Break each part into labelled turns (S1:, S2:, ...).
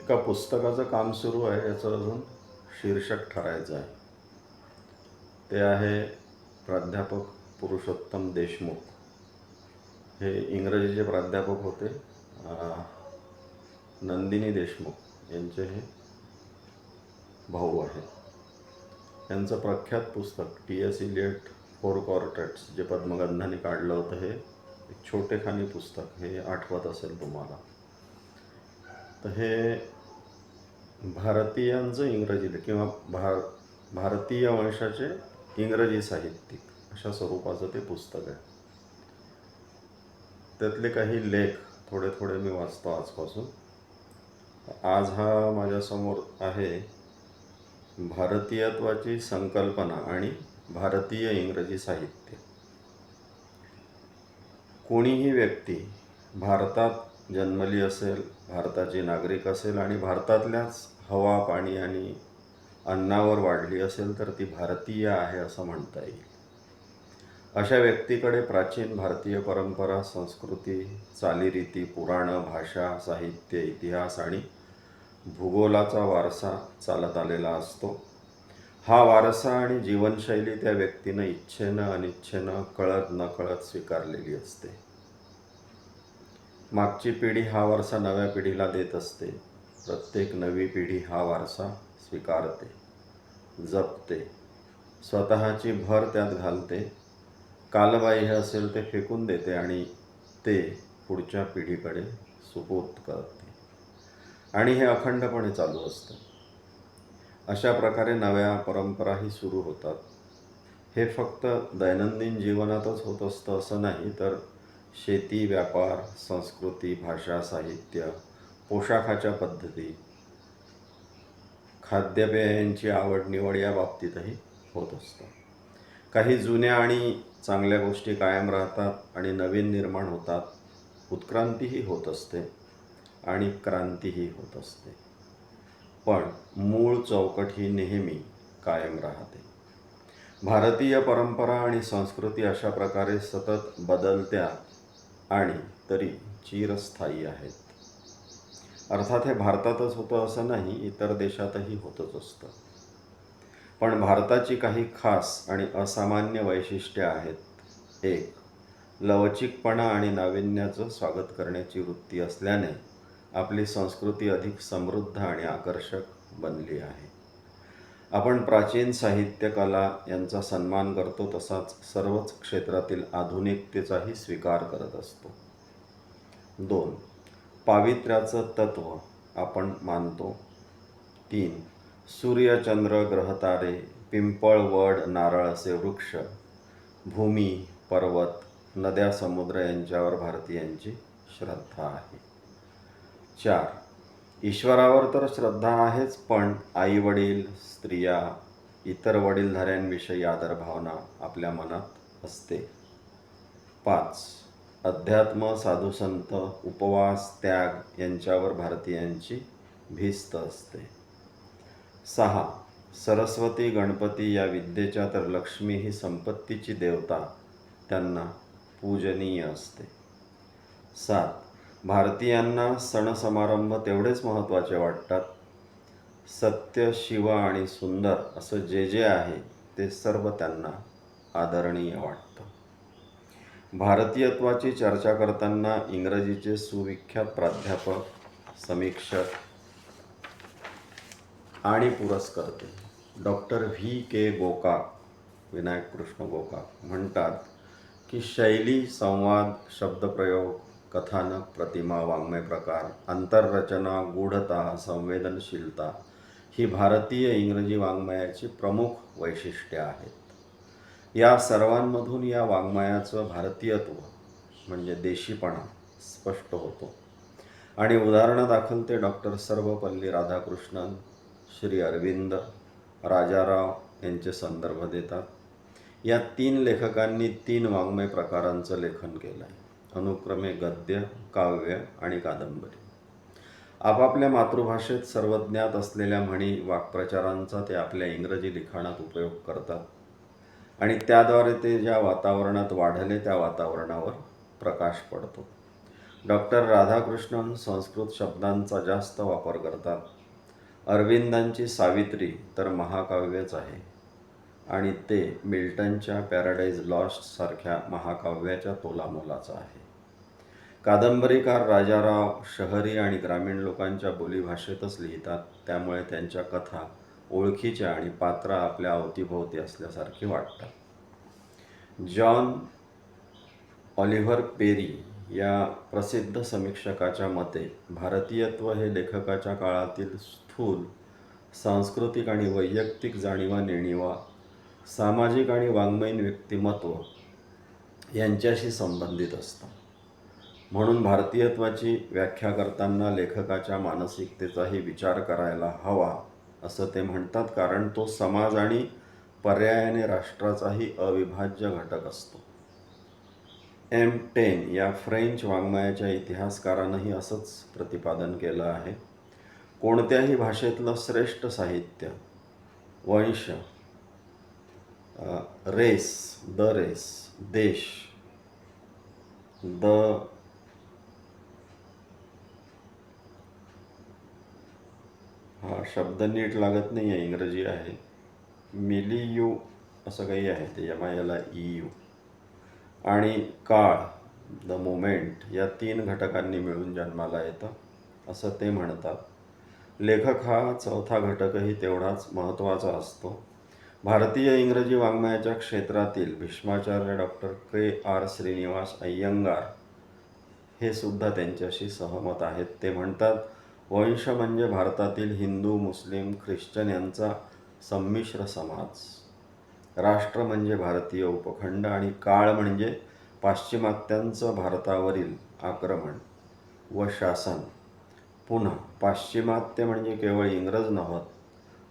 S1: एका पुस्तकाचं काम सुरू आहे, याचं अजून शीर्षक ठरायचं आहे. ते आहे प्राध्यापक पुरुषोत्तम देशमुख. हे इंग्रजीचे प्राध्यापक होते. नंदिनी देशमुख यांचे हे भाऊ आहेत. यांचं प्रख्यात पुस्तक टी.एस. इलियट फोर क्वार्टेट्स जे पद्मगंधाने काढलं होतं, हे एक छोटेखानी पुस्तक, हे आठवत असेल तुम्हाला. तर हे भारतीयांचं इंग्रजी किंवा भारतीय वंशाचे इंग्रजी साहित्यिक अशा स्वरूपाचं ते पुस्तक आहे. त्यातले काही लेख थोडे थोडे मी वाचतो आजपासून. आज हा माझ्यासमोर आहे भारतीयत्वाची संकल्पना आणि भारतीय इंग्रजी साहित्य. कोणीही व्यक्ती भारतात जन्मली असेल, भारताची नागरिक असेल आणि भारतातल्याच हवा, पाणी आणि अन्नावर वाढली असेल तर ती भारतीय आहे असं म्हणता येईल. अशा व्यक्तीकडे प्राचीन भारतीय परंपरा, संस्कृती, चालीरीती, पुराणं, भाषा, साहित्य, इतिहास आणि भूगोलाचा वारसा चालत आलेला असतो. हा वारसा आणि जीवनशैली त्या व्यक्तीनं इच्छेनं अनिच्छेनं कळत नकळत स्वीकारलेली असते. मागची पिढी हा वारसा नव्या पिढीला देत असते. प्रत्येक नवी पिढी हा वारसा स्वीकारते, जपते, स्वतःची भर त्यात घालते. कालबाह्य असेल ते फेकून देते आणि ते पुढच्या पिढीकडे सुपूर्द करते. आणि हे अखंडपणे चालू असतं. अशा प्रकारे नव्या परंपराही सुरू होतात. हे फक्त दैनंदिन जीवनातच होत असतं असं नाही, तर शेती, व्यापार, संस्कृती, भाषा, साहित्य, पोशाखाच्या पद्धती, खाद्यपेयांची आवड निवड या बाबतीतही होत असतं. काही जुन्या आणि चांगल्या गोष्टी कायम राहतात आणि नवीन निर्माण होतात. उत्क्रांतीही होत असते आणि क्रांतीही होत असते, पण मूळ चौकट ही नेहमी कायम राहते. भारतीय परंपरा आणि संस्कृती अशा प्रकारे सतत बदलत्या आणि तरी चिरस्थायी आहेत. अर्थात हे भारतातच होतं असं नाही, इतर देशातही होतच असतं. पण भारताची काही खास आणि असामान्य वैशिष्ट्ये आहेत. एक, लवचिकपणा आणि नाविन्याचं स्वागत करण्याची वृत्ती असल्याने आपली संस्कृती अधिक समृद्ध आणि आकर्षक बनली आहे. आपण प्राचीन साहित्य, कला यांचा सन्मान करतो, तसाच सर्वच क्षेत्रातील आधुनिकतेचाही स्वीकार करत असतो. 2, पावित्र्याचं तत्त्व आपण मानतो. 3, सूर्य, चंद्र, ग्रहतारे, पिंपळ, वड, नारळ असे वृक्ष, भूमी, पर्वत, नद्या, समुद्र यांच्यावर भारतीयांची श्रद्धा आहे. 4, ईश्वरावर तर श्रद्धा आहेच, पण आईवडील, स्त्रिया, इतर वडीलधाऱ्यांविषयी आदरभावना आपल्या मनात असते. 5, अध्यात्म, साधुसंत, उपवास, त्याग यांच्यावर भारतीयांची भिस्त असते. 6, सरस्वती, गणपती या विद्येच्या तर लक्ष्मी ही संपत्तीची देवता त्यांना पूजनीय असते. 7, भारतीयांना सण समारंभ तेवढेच महत्त्वाचे वाटतात. सत्य, शिव आणि सुंदर असं जे जे आहे ते सर्व त्यांना आदरणीय वाटतं. भारतीयत्वाची चर्चा करताना इंग्रजीचे सुविख्यात प्राध्यापक, समीक्षक आणि पुरस्कर्ते डॉक्टर V.K. गोकाक, विनायक कृष्ण गोकाक म्हणतात की शैली, संवाद, शब्दप्रयोग, कथानक, प्रतिमा, वाङ्मय प्रकार, आंतररचना, गूढता, संवेदनशीलता ही भारतीय इंग्रजी वाङ्मयाची प्रमुख वैशिष्ट्ये आहेत. या सर्वांमधून या वाङ्मयाचं भारतीयत्व म्हणजे देशीपणा स्पष्ट होतो. आणि उदाहरणादाखल ते डॉक्टर सर्वपल्ली राधाकृष्णन, श्री अरविंद, राजाराव यांचे संदर्भ देतात. या 3 लेखकांनी 3 वाङ्मय प्रकारांचं लेखन केलं आहे, अनुक्रमे गद्य, काव्य आणि कादंबरी. आपापल्या मातृभाषेत सर्वज्ञात असलेल्या म्हणी, वाक्प्रचारांचा ते आपल्या इंग्रजी लिखाणात उपयोग करतात आणि त्याद्वारे ते ज्या वातावरणात वाढले त्या वातावरणावर प्रकाश पडतो. डॉक्टर राधाकृष्णन संस्कृत शब्दांचा जास्त वापर करतात. अरविंदांची सावित्री तर महाकाव्यच आहे आणि ते मिल्टनच्या पॅराडाईज लॉस्ट सारख्या महाकाव्याच्या तोलामोलाचं आहे. कादंबरीकार राजाराव शहरी आणि ग्रामीण लोकांच्या बोलीभाषेतच लिहितात, त्यामुळे त्यांच्या कथा ओळखीच्या आणि पात्र आपल्या अवतीभोवती असल्यासारखी वाटतात. जॉन ऑलिव्हर पेरी या प्रसिद्ध समीक्षकाच्या मते भारतीयत्व हे लेखकाच्या काळातील स्थूल सांस्कृतिक आणि वैयक्तिक जाणीवा नेणीवा, सामाजिक आणि वाङ्मयीन व्यक्तिमत्व यांच्याशी संबंधित असतं. म्हणून भारतीयत्वाची व्याख्या करताना लेखकाच्या मानसिकतेचाही विचार करायला हवा असं ते म्हणतात, कारण तो समाज आणि पर्यायाने राष्ट्राचाही अविभाज्य घटक असतो. एम. टेन या फ्रेंच वाङ्मयाच्या इतिहासकारानंही असंच प्रतिपादन केलं आहे. कोणत्याही भाषेतलं श्रेष्ठ साहित्य वंश, रेस, द रेस, देश, हा शब्द नीट लागत नाही आहे, इंग्रजी आहे, मिलियू असं काही आहे ते, MILIU, आणि काळ, द मोमेंट या 3 घटकांनी मिळून जन्माला येतं असं ते म्हणतात. लेखक हा चौथा घटकही तेवढाच महत्त्वाचा असतो. भारतीय इंग्रजी वाङ्मयाच्या क्षेत्रातील भीष्माचार्य डॉक्टर KR श्रीनिवास अय्यंगार हे सुद्धा त्यांच्याशी सहमत आहेत. ते म्हणतात, वंश म्हणजे भारतातील हिंदू, मुस्लिम, ख्रिश्चन यांचा संमिश्र समाज. राष्ट्र म्हणजे भारतीय उपखंड आणि काळ म्हणजे पाश्चिमात्यांचं भारतावरील आक्रमण व शासन. पुन्हा पाश्चिमात्य म्हणजे केवळ इंग्रज नव्हत,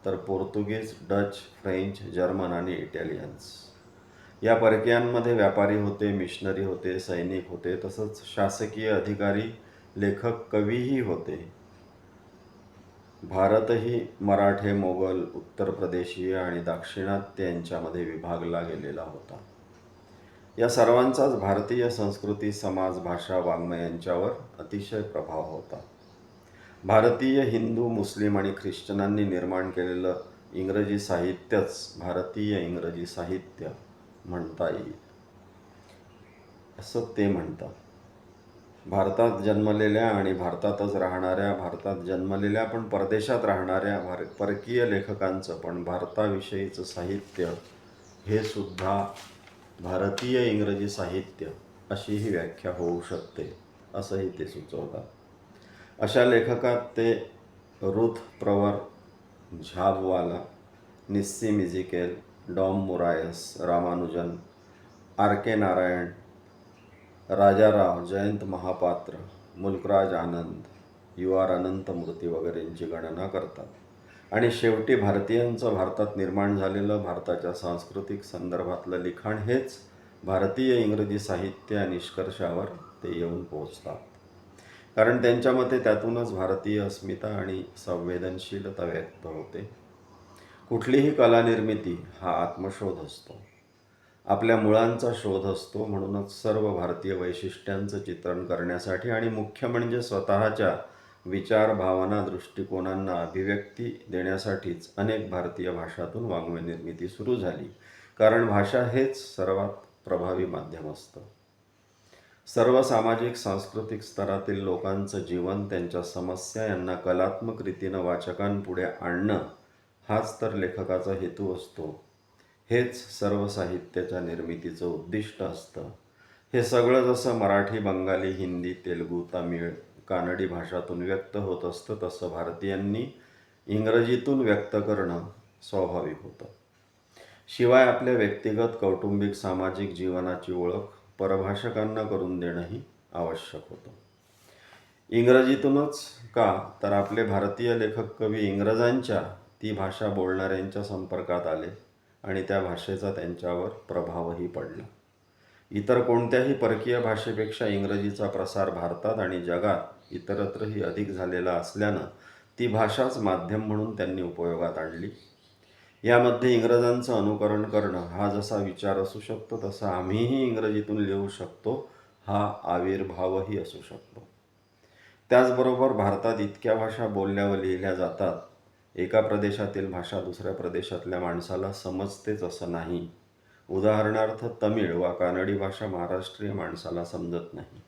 S1: तर पोर्तुगीज, डच, फ्रेंच, जर्मन आणि इटालियन्स. या परकीयांमध्ये व्यापारी होते, मिशनरी होते, सैनिक होते, तसंच शासकीय अधिकारी, लेखक, कवीही होते. भारतही मराठे, मोगल, उत्तर प्रदेशीय आणि दाक्षिणात्य यांच्यामध्ये विभागला गेलेला होता. या सर्वांचाच भारतीय संस्कृती, समाज, भाषा, वाङ्मय यांच्यावर अतिशय प्रभाव होता. भारतीय हिंदू, मुस्लिम आणि ख्रिश्चनांनी निर्माण केलेलं इंग्रजी साहित्यच भारतीय इंग्रजी साहित्य म्हणता येईल असं ते म्हणतात. भारतात जन्मलेल्या आणि भारतातच राहणाऱ्या, भारतात जन्मलेल्या पण परदेशात राहणाऱ्या परकीय लेखकांचं पण भारताविषयीचं साहित्य हे सुद्धा भारतीय इंग्रजी साहित्य अशीही व्याख्या होऊ शकते असंही ते सुचवतात. अशा लेखकात ते रुथ प्रवर, झाबवाला, निस्सीम इझेकिएल, डॉम मोरायस, रामानुजन, R.K. नारायण, राजाराव, जयंत महापात्र, मुल्कराज आनंद, UR अनंतमूर्ती वगैरेंची गणना करतात. आणि शेवटी भारतीयांचं भारतात निर्माण झालेलं भारताच्या सांस्कृतिक संदर्भातलं लिखाण हेच भारतीय इंग्रजी साहित्य या निष्कर्षावर ते येऊन पोहोचतात. कारण त्यांच्या मते त्यातूनच भारतीय अस्मिता आणि संवेदनशीलता व्यक्त होते. कुठलीही कलानिर्मिती हा आत्मशोध असतो, आपल्या मुळांचा शोध असतो. म्हणूनच सर्व भारतीय वैशिष्ट्यांचं चित्रण करण्यासाठी आणि मुख्य म्हणजे स्वतःच्या विचार, भावना, दृष्टिकोनांना अभिव्यक्ती देण्यासाठीच अनेक भारतीय भाषातून वाङ्मय निर्मिती सुरू झाली. कारण भाषा हेच सर्वात प्रभावी माध्यम असतं. सर्व सामाजिक सांस्कृतिक स्तरातील लोकांचं जीवन, त्यांच्या समस्या यांना कलात्मक रीतीनं वाचकांपुढे आणणं हाच तर लेखकाचा हेतू असतो. हेच सर्व साहित्याच्या निर्मितीचं उद्दिष्ट असतं. हे सगळं जसं मराठी, बंगाली, हिंदी, तेलुगू, तमिळ, कानडी भाषातून व्यक्त होत असतं, तसं भारतीयांनी इंग्रजीतून व्यक्त करणं स्वाभाविक होतं. शिवाय आपल्या व्यक्तिगत, कौटुंबिक, सामाजिक जीवनाची ओळख परभाषकांना करून देणंही आवश्यक होतं. इंग्रजीतूनच का, तर आपले भारतीय लेखक, कवी इंग्रजांच्या, ती भाषा बोलणाऱ्यांच्या संपर्कात आले आणि त्या भाषेचा त्यांच्यावर प्रभावही पडला. इतर कोणत्याही परकीय भाषेपेक्षा इंग्रजीचा प्रसार भारतात आणि जगात इतरत्रही अधिक झालेला असल्यानं ती भाषाच माध्यम म्हणून त्यांनी उपयोगात आणली. यामध्ये इंग्रजांचं अनुकरण करणं हा जसा विचार असू शकतो, तसा आम्हीही इंग्रजीतून लिहू शकतो हा आविर्भावही असू शकतो. त्याचबरोबर भारतात इतक्या भाषा बोलल्या व लिहिल्या जातात, एका प्रदेशातील भाषा दुसऱ्या प्रदेशातल्या माणसाला समजतेच असं नाही. उदाहरणार्थ तमिळ वा कानडी भाषा महाराष्ट्रीय माणसाला समजत नाही.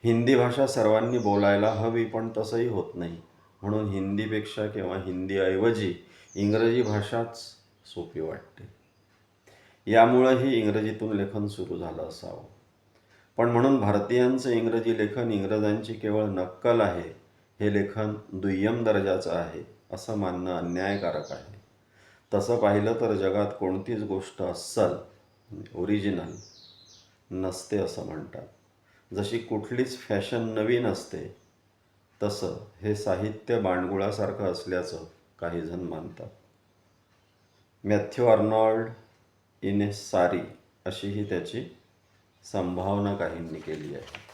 S1: हिंदी भाषा सर्वांनी बोलायला हवी, पण तसंही होत नाही. म्हणून हिंदीपेक्षा किंवा हिंदीऐवजी इंग्रजी भाषाच सोपी वाटते. यामुळंही इंग्रजीतून लेखन सुरू झालं असावं. पण म्हणून भारतीयांचं इंग्रजी लेखन इंग्रजांची केवळ नक्कल आहे, हे लेखन दुय्यम दर्जाचं आहे, असं मानणं अन्यायकारक आहे. तसं पाहिलं तर जगात कोणतीच गोष्ट अस्सल ओरिजिनल नसते असं म्हणतात. जशी कुठलीच फॅशन नवीन असते, तसं हे साहित्य बाणगुळासारखं असल्याचं काही जण मानतात. मॅथ्यू आर्नॉल्ड इन ए सारी अशी ही त्याची संभावना काहींनी केली आहे.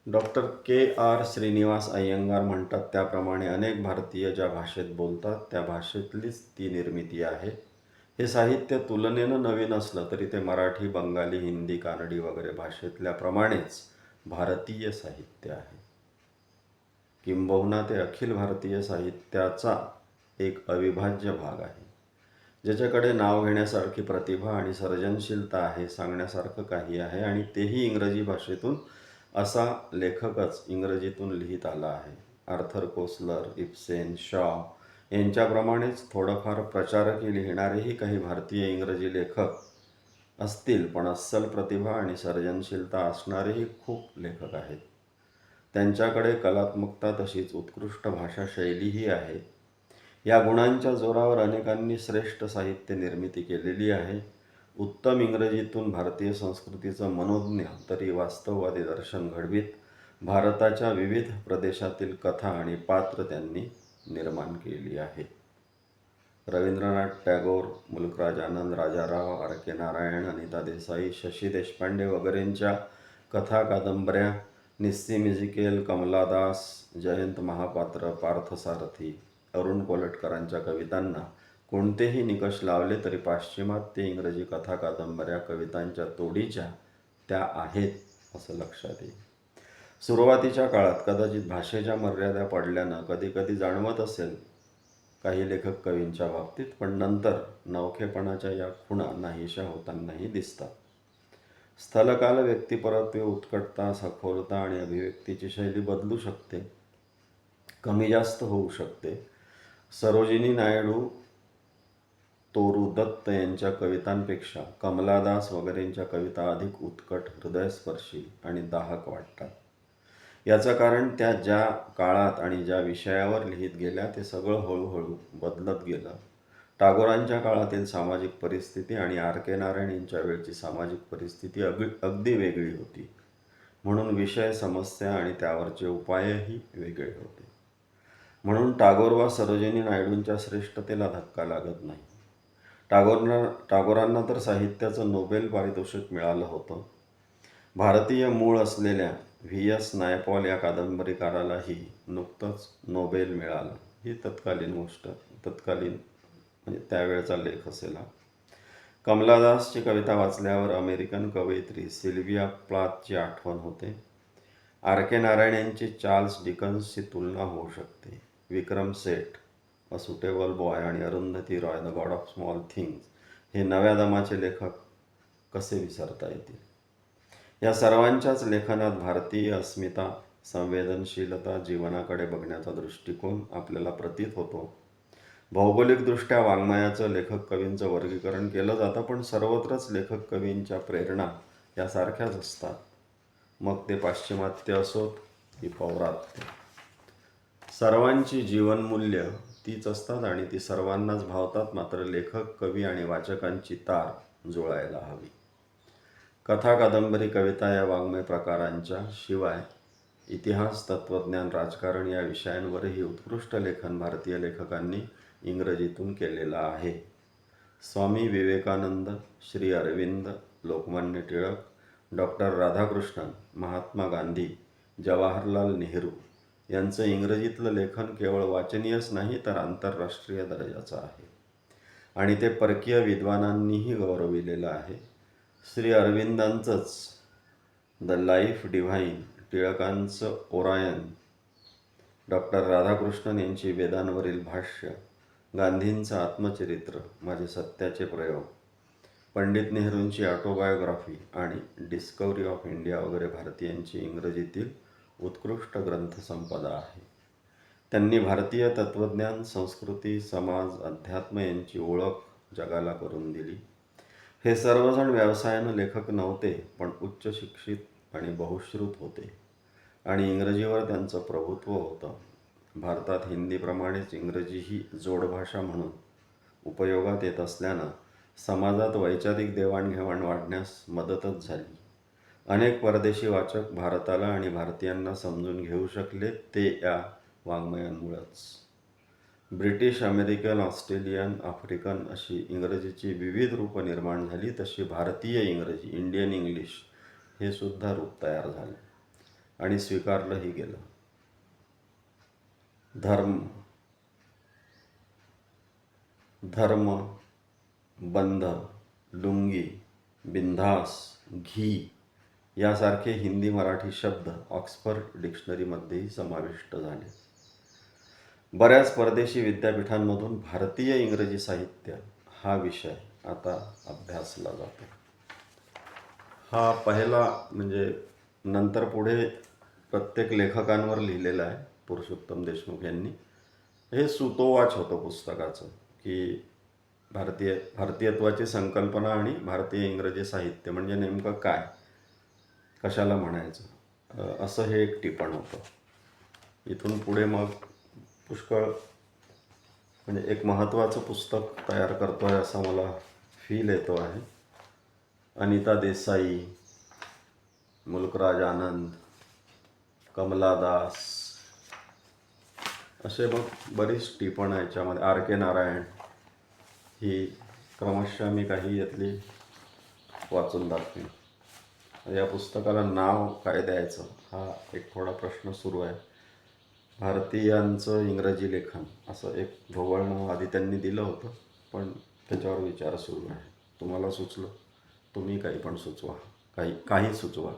S1: Doctor KR. श्रीनिवास अय्यंगार म्हणतात त्याप्रमाणे अनेक भारतीय ज्या भाषेत बोलतात त्या भाषेतलीच ती निर्मिती आहे. हे साहित्य तुलनेनं नवीन असलं तरी ते मराठी, बंगाली, हिंदी, कानडी वगैरे भाषेतल्याप्रमाणेच भारतीय साहित्य आहे. किंबहुना ते अखिल भारतीय साहित्याचा एक अविभाज्य भाग आहे. ज्याच्याकडे नाव घेण्यासारखी प्रतिभा आणि सर्जनशीलता आहे, सांगण्यासारखं काही आहे, आणि तेही इंग्रजी भाषेतून, असा लेखकच इंग्रजीतून लिहित आला आहे. आर्थर कोसलर, इब्सेन, शॉ यांच्याप्रमाणेच थोडंफार प्रचारकी लिहिणारेही काही भारतीय इंग्रजी लेखक असतील, पण अस्सल प्रतिभा आणि सर्जनशीलता असणारेही खूप लेखक आहेत. त्यांच्याकडे कलात्मकता तशीच उत्कृष्ट भाषाशैलीही आहे. या गुणांच्या जोरावर अनेकांनी श्रेष्ठ साहित्य निर्मिती केलेली आहे. उत्तम इंग्रजीतून भारतीय संस्कृतीचं मनोज्ञ तरी वास्तववादी दर्शन घडवीत भारताच्या विविध प्रदेशातील कथा आणि पात्र त्यांनी निर्माण केली आहेत. रवींद्रनाथ टागोर, मुल्कराज आनंद, राजाराव, आर के नारायण, अनिता देसाई, शशी देशपांडे वगैरेंच्या कथा, कादंबऱ्या, निस्सी मिजिकेल, कमला दास, जयंत महापात्र, पार्थसारथी, अरुण कोलटकरांच्या कवितांना कोणतेही निकष लावले तरी पाश्चिमात्य इंग्रजी कथा, कादंबऱ्या कवितांच्या तोडीच्या त्या आहेत असं लक्षात येईल. सुरुवातीच्या काळात कदाचित भाषेच्या मर्यादा पडल्यानं कधीकधी जाणवत असेल काही लेखक कवींच्या बाबतीत, पण नंतर नवखेपणाच्या या खुणा नाहीशा होतानाही दिसतात. स्थलकाल, व्यक्तिपरत्वे, उत्कटता, सखोलता आणि अभिव्यक्तीची शैली बदलू शकते, कमी जास्त होऊ शकते. सरोजिनी नायडू, तोरू दत्त यांच्या कवितांपेक्षा कमला दास वगैरेंच्या कविता अधिक उत्कट, हृदयस्पर्शी आणि दाहक वाटतात. याचं कारण त्या ज्या काळात आणि ज्या विषयावर लिहित गेल्या ते सगळं हळूहळू बदलत गेलं. टागोरांच्या काळातील सामाजिक परिस्थिती आणि आर के नारायण यांच्या वेळची सामाजिक परिस्थिती अगदी वेगळी होती. म्हणून विषय, समस्या आणि त्यावरचे उपायही वेगळे होते. म्हणून टागोर वा सरोजिनी नायडूंच्या श्रेष्ठतेला धक्का लागत नाही. टागोरांना तर साहित्याचं नोबेल पारितोषिक मिळालं होतं. भारतीय मूळ असलेल्या व्ही एस नायपॉल या कादंबरीकारालाही नुकतंच नोबेल मिळालं. ही तत्कालीन गोष्ट, तत्कालीन म्हणजे त्यावेळचा लेख असेल हा. कमला दासची कविता वाचल्यावर अमेरिकन कवयित्री सिल्व्हिया प्लाथची आठवण होते. आर के नारायण यांची चार्ल्स डिकन्सची तुलना होऊ शकते. Vikram Seth, a suitable boy आणि Arundhati Roy, the God of small things हे नव्या दमाचे लेखक कसे विसरता येतील. या सर्वांच्याच लेखनात भारतीय अस्मिता, संवेदनशीलता, जीवनाकडे बघण्याचा दृष्टिकोन आपल्याला प्रतीत होतो. भौगोलिकदृष्ट्या वाङ्मयाचं लेखक कवींचं वर्गीकरण केलं जातं, पण सर्वत्रच लेखक कवींच्या प्रेरणा या सारख्याच असतात. मग ते पाश्चिमात्य असोत की पौरात्य. सर्वांची जीवनमूल्य तीच असतात आणि ती सर्वांनाच भावतात. मात्र लेखक, कवी आणि वाचकांची तार जुळायला हवी. कथा, कादंबरी, कविता या वाङ्मय प्रकारांच्या शिवाय इतिहास, तत्त्वज्ञान, राजकारण या विषयांवरही उत्कृष्ट लेखन भारतीय लेखकांनी इंग्रजीतून केलेलं आहे. स्वामी विवेकानंद, श्री अरविंद, लोकमान्य टिळक, डॉक्टर राधाकृष्णन, महात्मा गांधी, जवाहरलाल नेहरू यांचं इंग्रजीतलं लेखन केवळ वाचनीयच नाही तर आंतरराष्ट्रीय दर्जाचं आहे आणि ते परकीय विद्वानांनीही गौरविलेलं आहे. श्री अरविंदांचंच द लाईफ डिव्हाइन, टिळकांचं ओरायन, डॉक्टर राधाकृष्णन यांची वेदांवरील भाष्य, गांधींचं आत्मचरित्र, माझे सत्याचे प्रयोग, पंडित नेहरूंची ऑटोबायोग्राफी आणि डिस्कवरी ऑफ इंडिया वगैरे भारतीयांची इंग्रजीतील उत्कृष्ट ग्रंथसंपदा आहे. त्यांनी भारतीय तत्त्वज्ञान, संस्कृती, समाज, अध्यात्म यांची ओळख जगाला करून दिली. हे सर्वजण व्यवसायानं लेखक नव्हते, पण उच्च शिक्षित आणि बहुश्रुत होते आणि इंग्रजीवर त्यांचं प्रभुत्व होतं. भारतात हिंदीप्रमाणेच इंग्रजीही जोडभाषा म्हणून उपयोगात येत असल्यानं समाजात वैचारिक देवाणघेवाण वाढण्यास मदतच झाली. अनेक परदेशी वाचक भारताला आणि भारतीयांना समजून घेऊ शकले ते या वाङ्मयांमुळंच. ब्रिटिश, अमेरिकन, ऑस्ट्रेलियन, आफ्रिकन अशी इंग्रजीची विविध रूपं निर्माण झाली, तशी भारतीय इंग्रजी, इंडियन इंग्लिश हे सुद्धा रूप तयार झालं आणि स्वीकारलंही गेलं. धर्म, बंध, लुंगी, बिंधास, घी यासारखे हिंदी मराठी शब्द ऑक्सफर्ड डिक्शनरीमध्येही समाविष्ट झाले. बऱ्याच परदेशी विद्यापीठांमधून भारतीय इंग्रजी साहित्य हा विषय आता अभ्यासला जातो. हा पहिला म्हणजे नंतर पुढे प्रत्येक लेखकांवर लिहिलेला आहे पुरुषोत्तम देशमुख यांनी. हे सुतोवाच होतं पुस्तकाचं की भारतीयत्वाची संकल्पना आणि भारतीय इंग्रजी साहित्य म्हणजे नेमकं काय, कशाला म्हणायचं, असं हे एक टिपण होतं. इथून पुढे मग पुष्कळ म्हणजे एक महत्त्वाचं पुस्तक तयार करतो आहे असा मला फील येतो आहे. अनिता देसाई, मुलकराज आनंद, कमला दास असे मग बरीच टिपणं याच्यामध्ये, आर के नारायण, ही क्रमशः मी काही यातली वाचून दाखवेन. या पुस्तकाला नाव काय द्यायचं हा एक थोडा प्रश्न सुरू आहे. भारतीयांचं इंग्रजी लेखन असं एक ढोबळ नाव आधी त्यांनी दिलं होतं, पण त्याच्यावर विचार सुरू आहे. तुम्हाला सुचलं तुम्ही काही पण सुचवा, काही सुचवा.